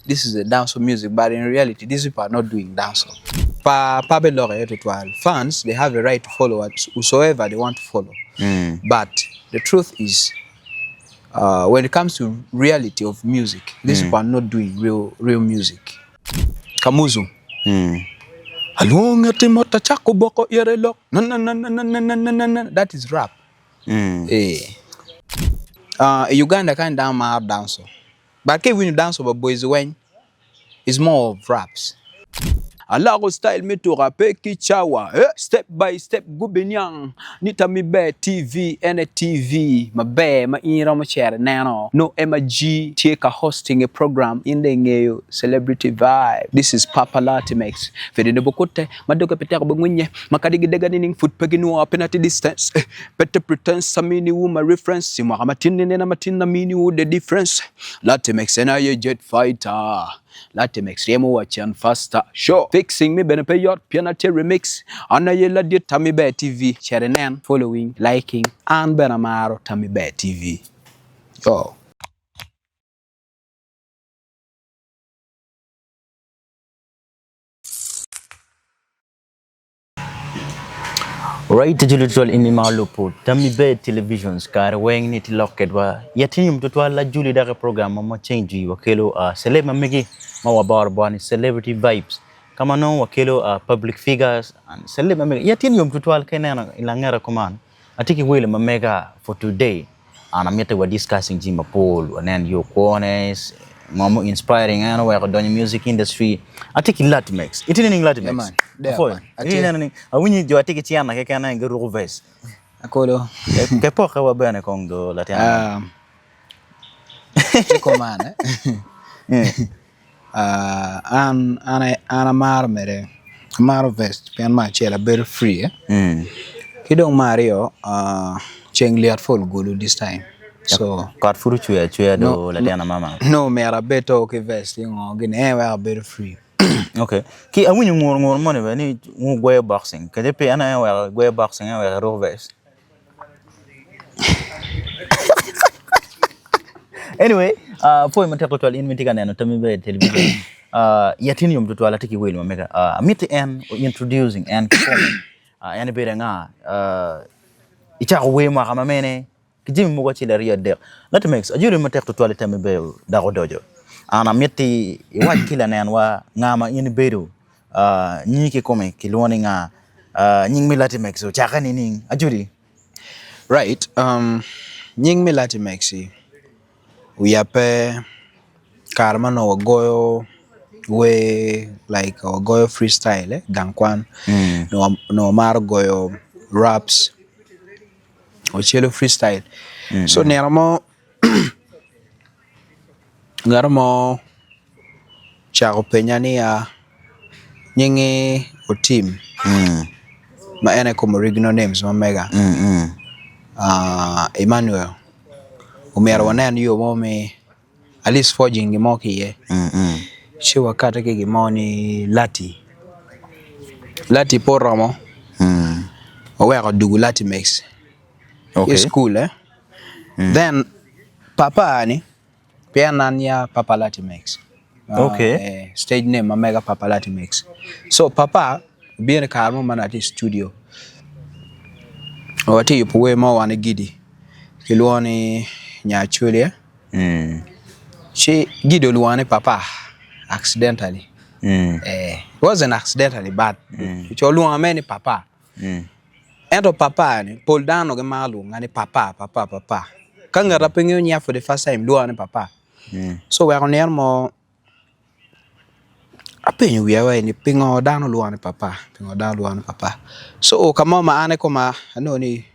this is a dancehall music, but in reality, these people are not doing dancehall. Fans, they have a right to follow whosoever they want to follow. But the truth is, when it comes to reality of music, these people are not doing real music. Kamuzu. That is rap. Uganda can't dance. But when you dance over boys when it's more of raps. Alago style me to rappe kichawa. Step by step gubinyang. Nita mi be TV, NTV. Ma be ma inra mo chere nano. No MG take a hosting a program in the ngeyo celebrity vibe. This is Papa Latimex. Fede ne bokote madoka petero bunye. Makadigi dega nining foot peginu up at the distance. Better pretense samini wu my reference. Sima matini nena matina mini wu the difference. Latimex and I jet fighter. Latimex remo watch and faster. Sure. Fixing me benepe yacht pianate remix. Anna yella di Tammy Bear TV. Sharenan following, liking, and Benamaro Tammy Bear TV. Oh. Right julitual in Malupo, Tammy Bear televisions, car weighing it locket wa yatim to twala Julie Daka program, Mama change you, Wakelo, celeb Megi, Mawa Barbani, celebrity vibes. Come on, Wakelo, public figures, and celeb Yatinum to twal Kenana Ilangera command. I think it will mega for today. And I'm yet we're discussing Jim Paul and then your corners, Mama inspiring and we're done in music industry. I think Latimex. It isn't Latimex. I need you. I take it here. I can't get over this. Akolo. Kepoka wa bene Congo Latin. Comane. Ana marmere. Maro vest. Pian ma chela very free. Kidong Mario. Chengli at full gulu this time. So got furu chuya do Latiana mama. No, me ara beto ke vest. Yung gine we are very free. Okay. Ki a winning more money when you go boxing. Can you pay an hour go boxing and wear a row vest? Anyway, for my total in Mitigan and Tammy Bear television, Yatinium to Alatiki will make a meet and introducing and performing any better. It's a way Mahamane, Jim Mugachi there. Latimex, a jury matter to toilet Tammy Bear, Dagodojo. And I met the white killer Nanwa, Nama in Bedu, Niki Come, Kilwaninga, Ning Latimex, or Chakaning, a jury. Right. Ning Latimex. We are pay Carman or Goyo way like or Goyo freestyle, Dankwan, no Mar Goyo raps or cello freestyle. So Neramo Garamo Charo Peñania Nyingi or team. My ene como original names, my mega. Emmanuel. Umero wanen yo momi at least forging gimoki ye. She wakata ke gimoni Lati poramo. Owe do Latimex. Okay. It's cool, eh? Then Papa ani Piananya Papa Latimex. Okay. Stage name Mega Papa Latimex. So Papa being a carmo man at his studio. Wati yupuwe mo wane gidi. Kilwani Nyachulia. She Gido Luane Papa accidentally. It wasn't accidentally, but it's all many Papa. Endo Papa ni pull down o gemalu ngani Papa. Kanga rapping you for the first time Luane Papa. So we are on more a pin we are in pingo down Luane Papa. So come on ma ane koma no ni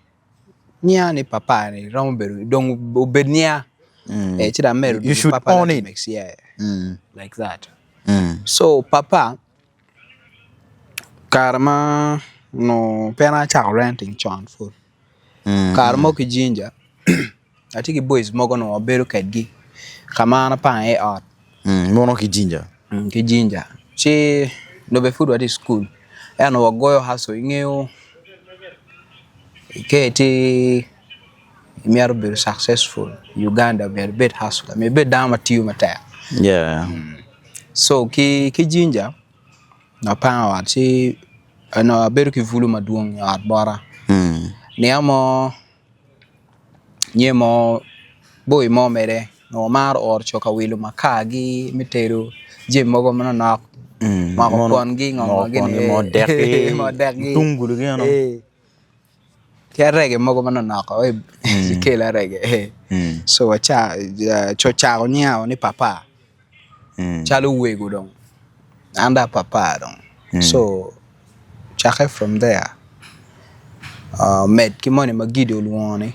ni Papa ni romberu don't obednia. You should Papa own it. Mix, yeah. Like that. So Papa Karma no pena cha renting chon food. Karma ki ginger. I think the boys mogo no beru kedgi. Kama na pa e art. Mono ki ginger. Ki ginger. She no be food at the school. E no goyo haso ingeo. Iketi me are very successful. Uganda, we are bit hustler. Me bit down at you, Mata. Yeah. So ki ginger na power si na beru ki vulu maduong at bara. Niamo nyemo boy mo mere no mar or choka wilu makagi mitero jim mogo mana nak mako kon gi ngong gi ni mo deki mo deki tunggu gi no kia reggae mogo mana nak kela reggae so cha cho cha nya ni papa chalu wego dong anda papa dong so chake from there met ki money magido luone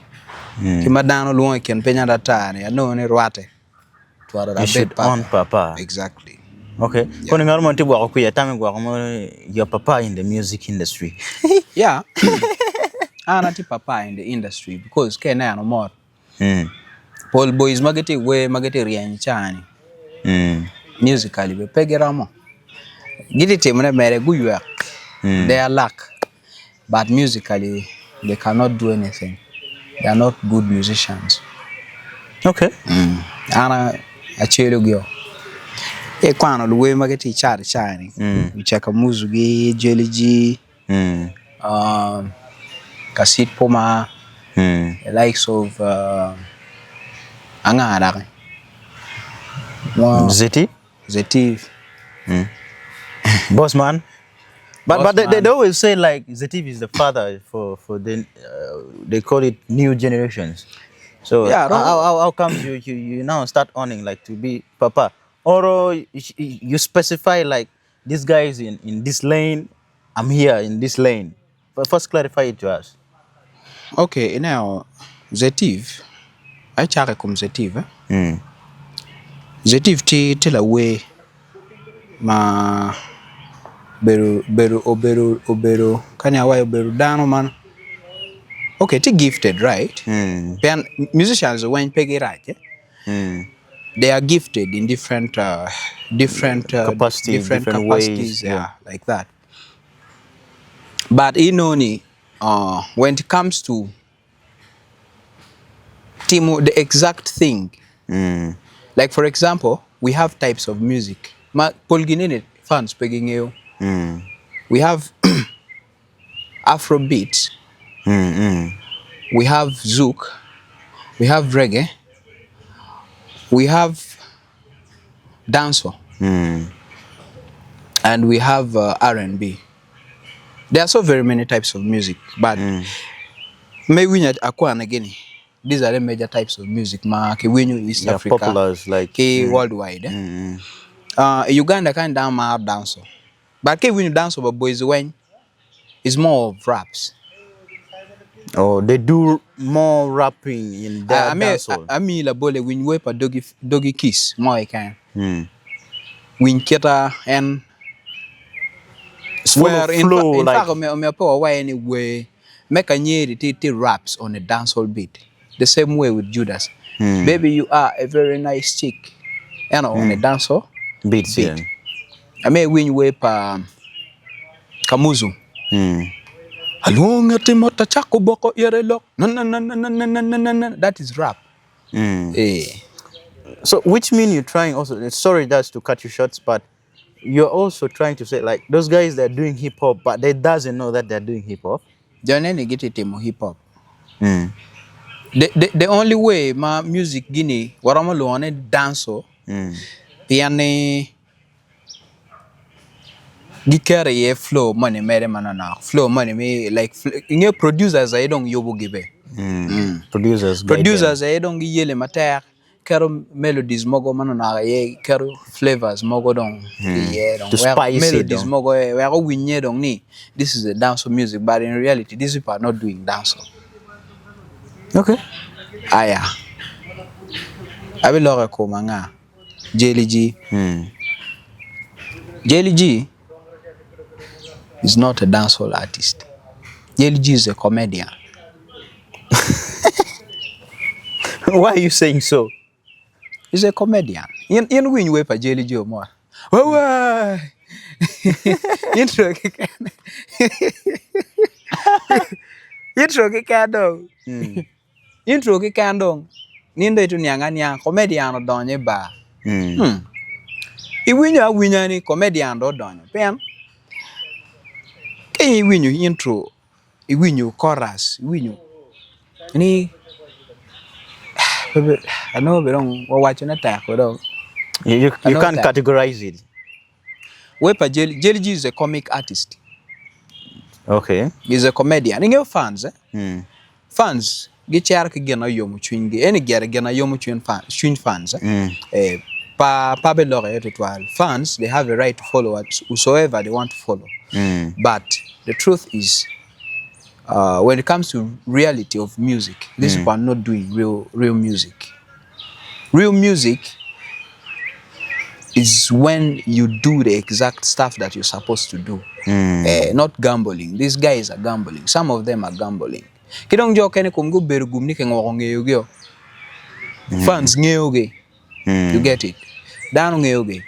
ki madano luone ken penya datane no ni rwate twara da bet papa exactly. Okay. Koni ngaro mo tibu ako ya tami gwa mo your papa in the music industry. Yeah. Anati papa in the industry because kena no more. Paul boys mageti rian chani. Musically be pegeramo. Gidi temune mere guyu. They are luck. But musically they cannot do anything. They are not good musicians. Okay. Ana achelo gyo. E kwano luwe mageti chani. Ucheka muzugi jelly Kasit Poma, the likes of Angara, Zetiv, Bossman. But they always say like Zetiv is the father for the they call it new generations. So yeah, how come you now start owning like to be papa, or you specify like this guy is in this lane, I'm here in this lane. But first clarify it to us. Okay, now Zetiv, I check come Zetiv. Zetiv ti la way ma beru kanya wa beru dano man. Okay, ti gifted, right? Musicians when pegi right. They are gifted in different capacities, different ways, like that. But inoni when it comes to Timo, the exact thing. Like for example, we have types of music. Polginine fans pegging you. We have Afrobeat. We have Zouk. We have reggae. We have Dancehall. And we have R&B. There are so very many types of music, but maybe not Akwan again. These are the major types of music. When you East Africa, populars like worldwide. Uganda kind of dancehall, but when you dancehall, but boys when it's more of raps. Oh, they do more rapping in their dancehall. I mean, la bole when you whip a doggy kiss more I can. When keta and where in fact, me power why anyway make a near the raps on a dancehall beat. The same way with Judas. Baby, you are a very nice chick. You know, on a dancehall beat. I may win whip Kamuzu. That is rap. So which mean you're trying also, sorry that's to cut you short, but you're also trying to say like those guys that are doing hip hop, but they doesn't know that they're doing hip hop. Don't any get it in hip hop. The only way my music Guinea, what I'm alone dance piano carry flow money mere manana flow money me like in producers I don't yobo give producers I don't yele mater kero melodies mogo manana ye kero flavors mogo don to spice melodies mogo we are winye don ni this is a dance music, but in reality these people are not doing dance. Okay. Aya I will love ko manga Jelly G. Jelly G is not a dancehall artist. Jelly G is a comedian. Why are you saying so? He's a comedian. In win way for Jelly G or more. Why? Intro kikando. Intro kikando. Nindo itu nyanga comedian donye ba. Iwinyo ni comedian do donyo. Pen. Ke iwinyo intro, iwinyo chorus, iwinyo. Ni I know we don't watch an attack or You can't categorize it. Wepa Jelly G is a comic artist. Okay. He's a comedian. Ninge fans Fans get chark gena yomu chwinge. Any gena yomu chwin fans pa belore etwal. Fans they have a right to follow whosoever they want to follow. But the truth is when it comes to reality of music, these people are not doing real music. Real music is when you do the exact stuff that you're supposed to do. Not gambling. These guys are gambling. Some of them are gambling. Kidong jo kene kumgu berugum ni kengo ngeyogyo. Fans ngeyogyo. You get it? Dano ngeyogyo.